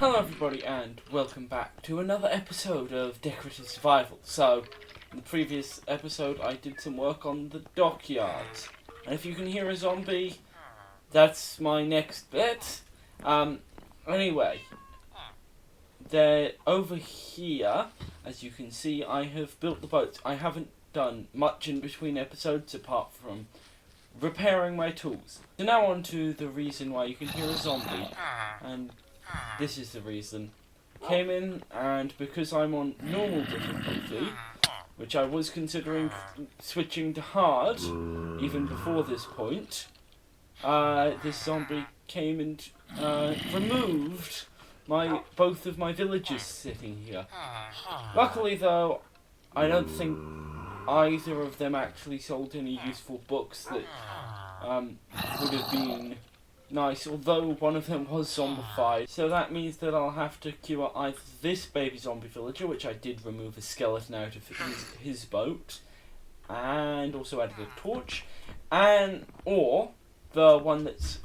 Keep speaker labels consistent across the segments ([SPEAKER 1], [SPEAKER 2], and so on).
[SPEAKER 1] Hello everybody and welcome back to another episode of Decorative Survival. So, in the previous episode I did some work on the dockyards. And if you can hear a zombie, that's my next bit. Anyway, they're over here. As you can see, I have built the boats. I haven't done much in between episodes apart from repairing my tools. So now on to the reason why you can hear a zombie. And this is the reason. Came in, and because I'm on normal difficulty, which I was considering switching to hard, even before this point, this zombie came and removed both of my villagers sitting here. Luckily though, I don't think either of them actually sold any useful books that would have been nice, although one of them was zombified. So that means that I'll have to queue up either this baby zombie villager, which I did remove a skeleton out of his boat, and also added a torch, or the one that's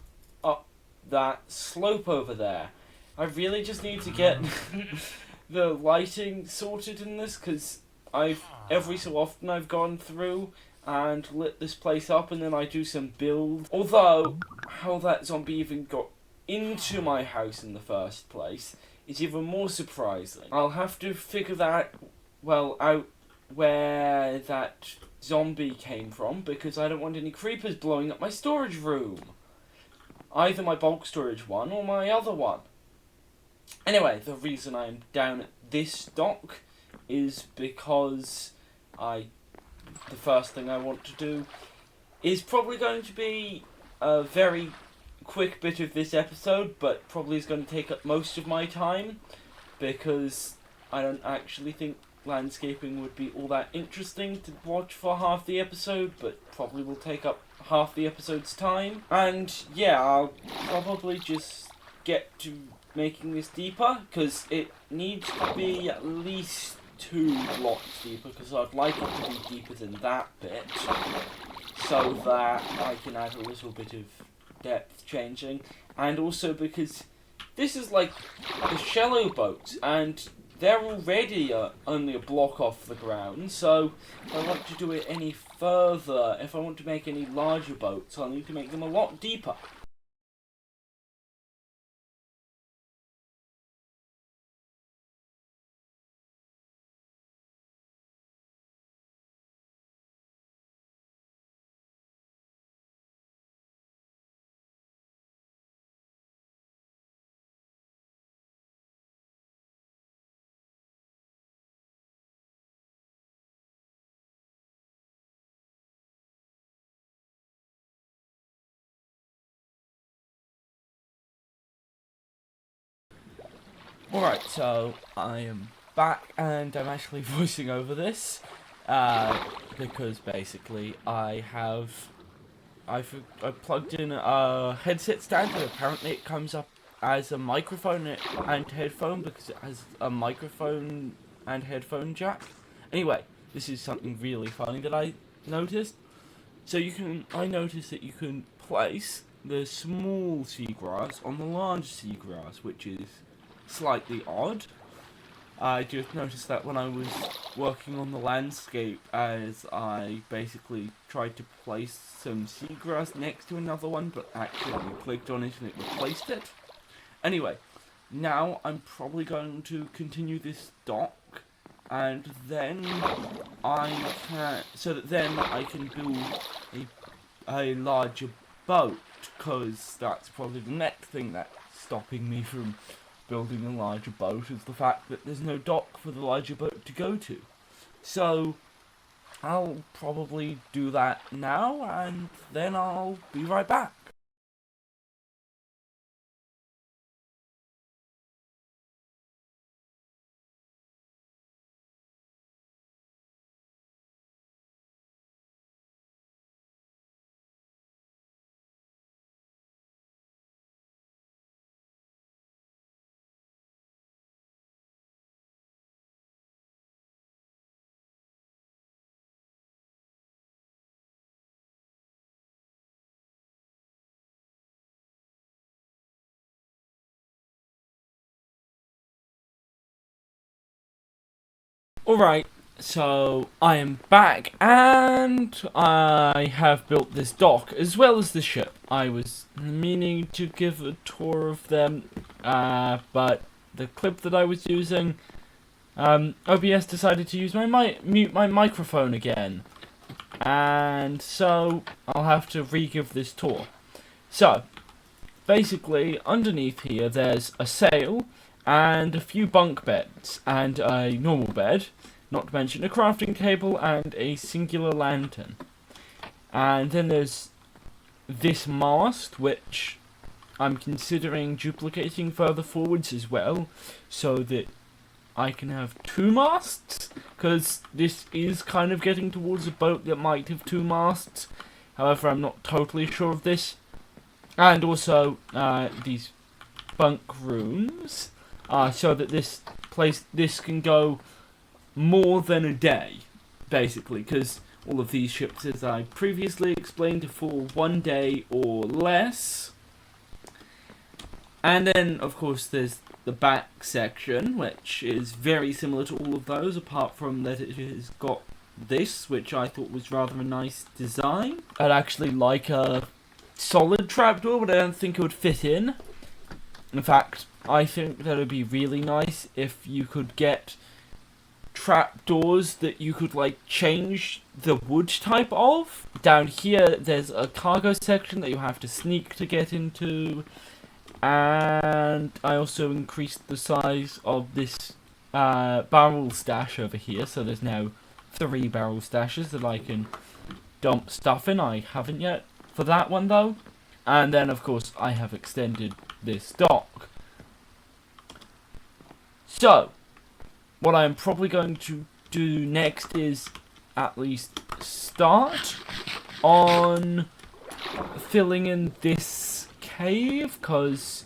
[SPEAKER 1] up that slope over there. I really just need to get the lighting sorted in this, because every so often I've gone through and lit this place up, and then I do some build. Although, how that zombie even got into my house in the first place is even more surprising. I'll have to figure out where that zombie came from, because I don't want any creepers blowing up my storage room. Either my bulk storage one or my other one. Anyway, the reason I'm down at this dock is because the first thing I want to do is probably going to be a very quick bit of this episode, but probably is going to take up most of my time, because I don't actually think landscaping would be all that interesting to watch for half the episode, but probably will take up half the episode's time. And yeah, I'll probably just get to making this deeper, because it needs to be at least 2 blocks deeper, because I'd like it to be deeper than that bit, so that I can add a little bit of depth changing, and also because this is like the shallow boats, and they're already only a block off the ground, so if I want to do it any further, if I want to make any larger boats, I'll need to make them a lot deeper. Alright, so I am back, and I'm actually voicing over this, because basically I've plugged in a headset stand, but apparently it comes up as a microphone and headphone, because it has a microphone and headphone jack. Anyway, this is something really funny that I noticed. So I noticed that you can place the small seagrass on the large seagrass, which is slightly odd. I just noticed that when I was working on the landscape, as I basically tried to place some seagrass next to another one, but accidentally clicked on it and it replaced it. Anyway, now I'm probably going to continue this dock, and then then I can build a larger boat, because that's probably the next thing that's stopping me from building a larger boat, is the fact that there's no dock for the larger boat to go to. So I'll probably do that now, and then I'll be right back. Alright, so I am back and I have built this dock as well as the ship. I was meaning to give a tour of them, but the clip that I was using, OBS decided to use mute my microphone again. And so I'll have to re-give this tour. So, basically, underneath here there's a sail and a few bunk beds and a normal bed, not to mention a crafting table and a singular lantern. And then there's this mast, which I'm considering duplicating further forwards as well, so that I can have two masts, because this is kind of getting towards a boat that might have two masts. However, I'm not totally sure of this. And also, these bunk rooms, so that this can go more than a day, basically, because all of these ships, as I previously explained, are for 1 day or less. And then, of course, there's the back section, which is very similar to all of those, apart from that it has got this, which I thought was rather a nice design. I'd actually like a solid trapdoor, but I don't think it would fit in. In fact, I think that would be really nice if you could get trapdoors that you could like change the wood type of. Down here there's a cargo section that you have to sneak to get into, and I also increased the size of this barrel stash over here, so there's now 3 barrel stashes that I can dump stuff in. I haven't yet for that one though. And then of course I have extended this dock. So what I'm probably going to do next is at least start on filling in this cave, because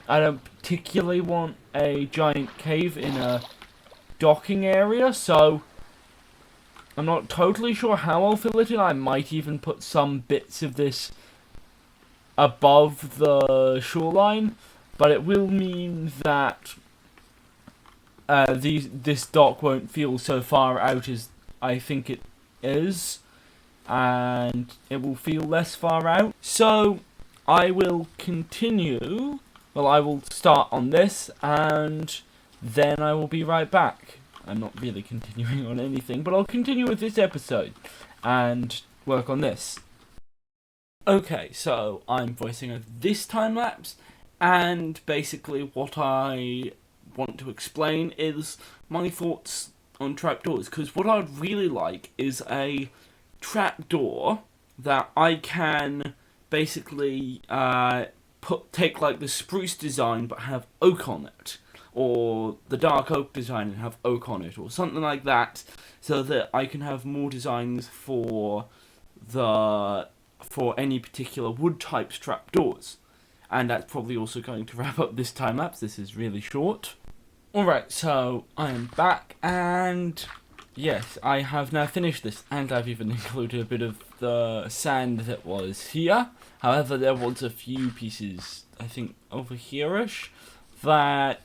[SPEAKER 1] I don't particularly want a giant cave in a docking area, so I'm not totally sure how I'll fill it in. I might even put some bits of this above the shoreline, but it will mean that this dock won't feel so far out as I think it is, and it will feel less far out. So I will continue, well, I will start on this, and then I will be right back. I'm not really continuing on anything, but I'll continue with this episode and work on this. Okay, so I'm voicing over this time lapse, and basically what I want to explain is my thoughts on trapdoors, because what I'd really like is a trapdoor that I can basically take like the spruce design but have oak on it, or the dark oak design and have oak on it, or something like that, so that I can have more designs for any particular wood types trapdoors. And that's probably also going to wrap up this time lapse. This is really short. Alright, so I am back, and yes, I have now finished this, and I've even included a bit of the sand that was here. However, there was a few pieces, I think over here-ish, that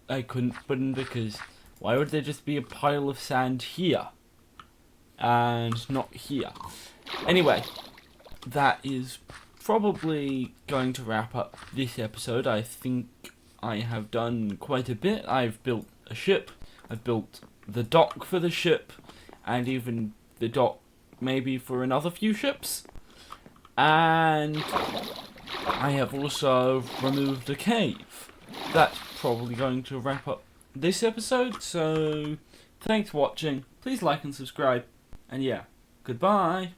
[SPEAKER 1] I couldn't put in, because why would there just be a pile of sand here and not here? Anyway, that is probably going to wrap up this episode. I think I have done quite a bit. I've built a ship, I've built the dock for the ship, and even the dock maybe for another few ships. And I have also removed a cave. That's probably going to wrap up this episode, so thanks for watching. Please like and subscribe, and yeah, goodbye.